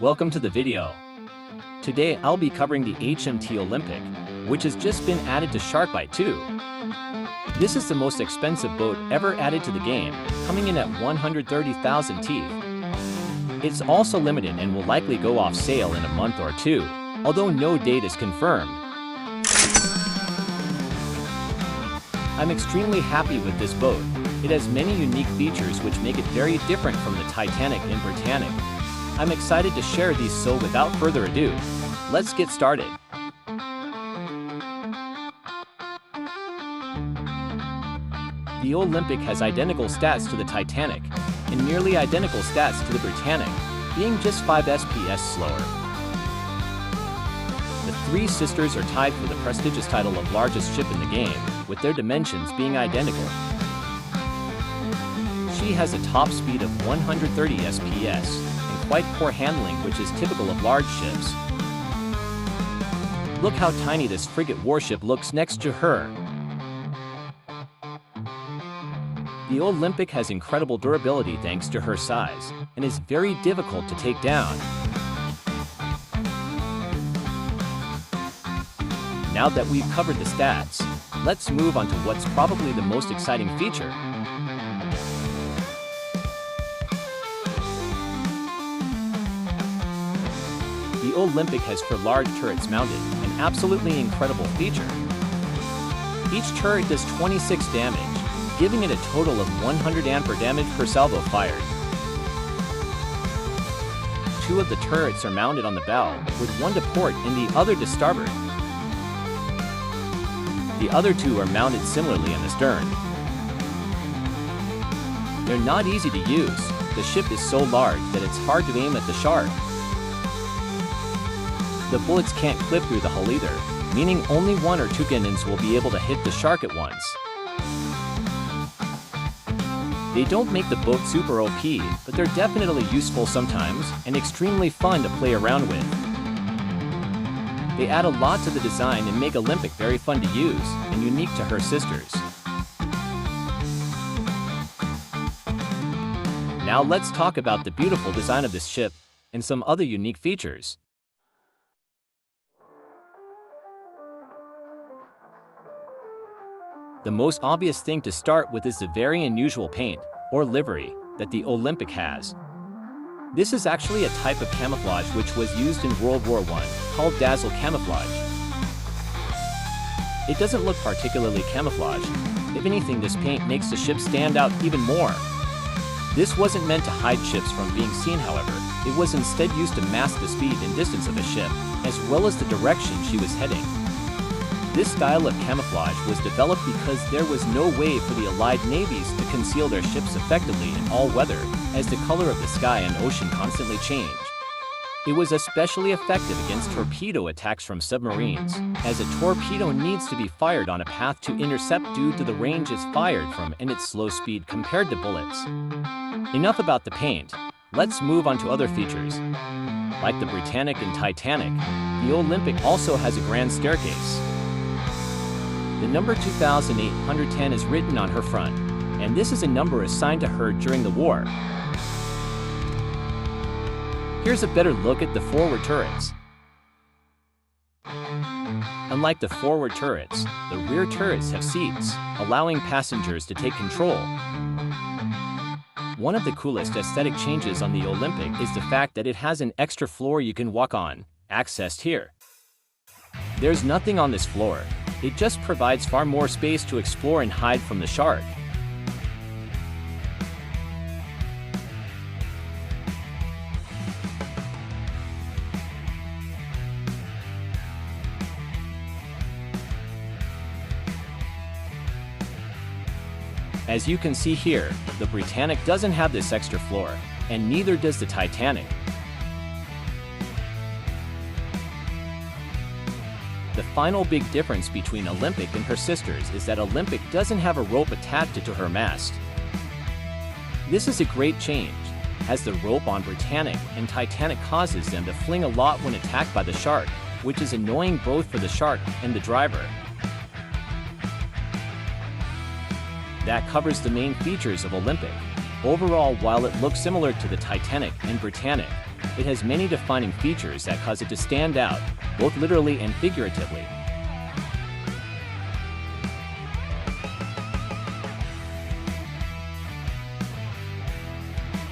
Welcome to the video. Today I'll be covering the HMT Olympic, which has just been added to SharkBite 2. This is the most expensive boat ever added to the game, coming in at 130,000 teeth. It's also limited and will likely go off sale in a month or two, although no date is confirmed. I'm extremely happy with this boat. It has many unique features which make it very different from the Titanic and Britannic. I'm excited to share these, so without further ado, let's get started. The Olympic has identical stats to the Titanic, and nearly identical stats to the Britannic, being just 5 SPS slower. The three sisters are tied for the prestigious title of largest ship in the game, with their dimensions being identical. She has a top speed of 130 SPS, and quite poor handling, which is typical of large ships. Look how tiny this frigate warship looks next to her. The Olympic has incredible durability thanks to her size, and is very difficult to take down. Now that we've covered the stats, let's move on to what's probably the most exciting feature. The Olympic has 4 large turrets mounted, an absolutely incredible feature. Each turret does 26 damage, giving it a total of 100 ampere damage per salvo fired. 2 of the turrets are mounted on the bow, with one to port and the other to starboard. The other 2 are mounted similarly in the stern. They're not easy to use. The ship is so large that it's hard to aim at the shark. The bullets can't clip through the hull either, meaning only 1 or 2 cannons will be able to hit the shark at once. They don't make the boat super OP, but they're definitely useful sometimes, and extremely fun to play around with. They add a lot to the design and make Olympic very fun to use, and unique to her sisters. Now let's talk about the beautiful design of this ship, and some other unique features. The most obvious thing to start with is the very unusual paint, or livery, that the Olympic has. This is actually a type of camouflage which was used in World War I, called dazzle camouflage. It doesn't look particularly camouflaged. If anything, this paint makes the ship stand out even more. This wasn't meant to hide ships from being seen, however. It was instead used to mask the speed and distance of a ship, as well as the direction she was heading. This style of camouflage was developed because there was no way for the Allied navies to conceal their ships effectively in all weather, as the color of the sky and ocean constantly changed. It was especially effective against torpedo attacks from submarines, as a torpedo needs to be fired on a path to intercept due to the range it's fired from and its slow speed compared to bullets. Enough about the paint. Let's move on to other features. Like the Britannic and Titanic, the Olympic also has a grand staircase. The number 2810 is written on her front, and this is a number assigned to her during the war. Here's a better look at the forward turrets. Unlike the forward turrets, the rear turrets have seats, allowing passengers to take control. One of the coolest aesthetic changes on the Olympic is the fact that it has an extra floor you can walk on, accessed here. There's nothing on this floor. It just provides far more space to explore and hide from the shark. As you can see here, the Britannic doesn't have this extra floor, and neither does the Titanic. The final big difference between Olympic and her sisters is that Olympic doesn't have a rope attached to her mast. This is a great change, as the rope on Britannic and Titanic causes them to fling a lot when attacked by the shark, which is annoying both for the shark and the driver. That covers the main features of Olympic. Overall, while it looks similar to the Titanic and Britannic, It has many defining features that cause it to stand out, both literally and figuratively.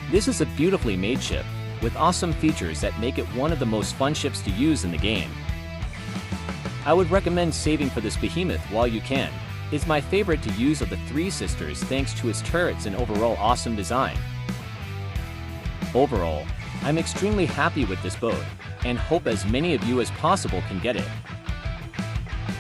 This is a beautifully made ship, with awesome features that make it one of the most fun ships to use in the game. I would recommend saving for this behemoth while you can. It's my favorite to use of the Three Sisters thanks to its turrets and overall awesome design. Overall, I'm extremely happy with this boat, and hope as many of you as possible can get it.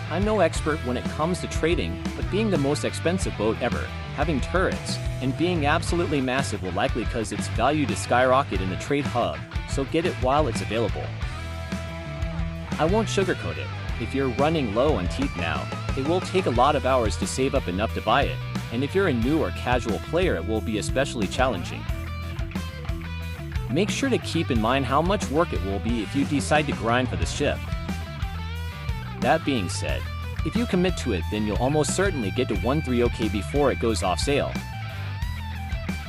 I'm no expert when it comes to trading, but being the most expensive boat ever, having turrets, and being absolutely massive will likely cause its value to skyrocket in the trade hub, so get it while it's available. I won't sugarcoat it. If you're running low on teeth now, it will take a lot of hours to save up enough to buy it, and if you're a new or casual player it will be especially challenging. Make sure to keep in mind how much work it will be if you decide to grind for this ship. That being said, if you commit to it then you'll almost certainly get to 130k before it goes off sale.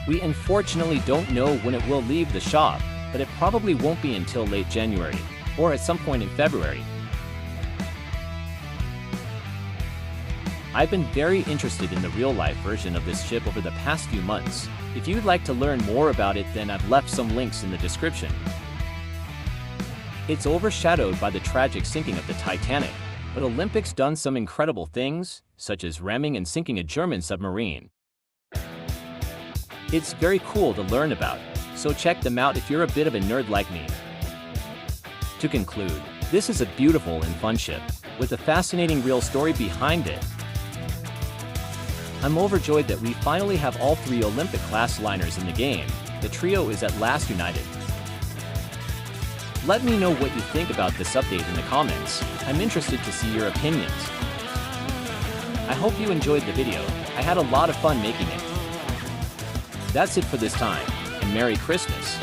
We unfortunately don't know when it will leave the shop, but it probably won't be until late January, or at some point in February. I've been very interested in the real-life version of this ship over the past few months. If you'd like to learn more about it then I've left some links in the description. It's overshadowed by the tragic sinking of the Titanic, but Olympic's done some incredible things, such as ramming and sinking a German submarine. It's very cool to learn about, so check them out if you're a bit of a nerd like me. To conclude, this is a beautiful and fun ship, with a fascinating real story behind it. I'm overjoyed that we finally have all 3 Olympic-class liners in the game. The trio is at last united. Let me know what you think about this update in the comments. I'm interested to see your opinions. I hope you enjoyed the video. I had a lot of fun making it. That's it for this time, and Merry Christmas!